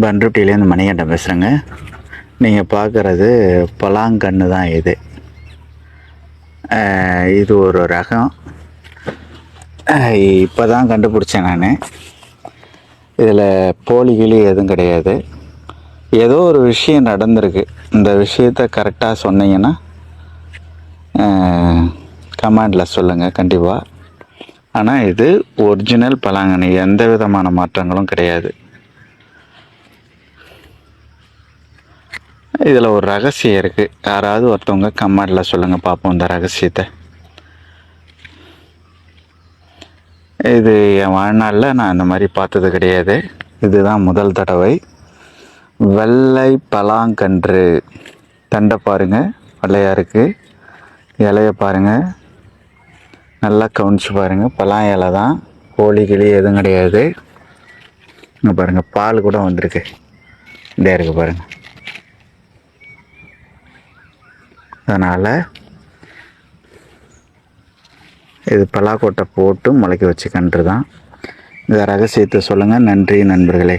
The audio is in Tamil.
பண்ருட்டிலேருந்து மணிகண்டன் பேசுகிறேங்க. நீங்கள் பார்க்குறது பலாங்கன்று தான் இது. இது ஒரு ரகம். இப்போ தான் கண்டுபிடிச்சேன் நான். இதில் போலிகளி எதுவும் கிடையாது. ஏதோ ஒரு விஷயம் நடந்திருக்கு. இந்த விஷயத்த கரெக்டாக சொன்னீங்கன்னா கமெண்டில் சொல்லுங்கள் கண்டிப்பாக. ஆனால் இது ஒரிஜினல் பலாங்கன்று, எந்த விதமான மாற்றங்களும் கிடையாது. இதில் ஒரு ரகசியம் இருக்குது. யாராவது ஒருத்தவங்க கமெண்டில் சொல்லுங்கள் பார்ப்போம் இந்த ரகசியத்தை. இது என் வாழ்நாளில் நான் இந்த மாதிரி பார்த்தது கிடையாது. இதுதான் முதல் தடவை. வெள்ளை பலாங்கன்று. தண்டை பாருங்கள், வெள்ளையாக இருக்குது. இலையை பாருங்கள், நல்லா கவனிச்சு பாருங்கள். பலா இலை தான், கோழி கிளி எதுவும் கிடையாது. இங்கே பாருங்கள், பால் கூட வந்திருக்கு. இதே இருக்குது பாருங்கள். அதனால் இது பலாக்கொட்டை போட்டு முளைக்க வச்சு கன்று தான். இந்த ரகசியத்தை சொல்லுங்கள். நன்றி நண்பர்களே.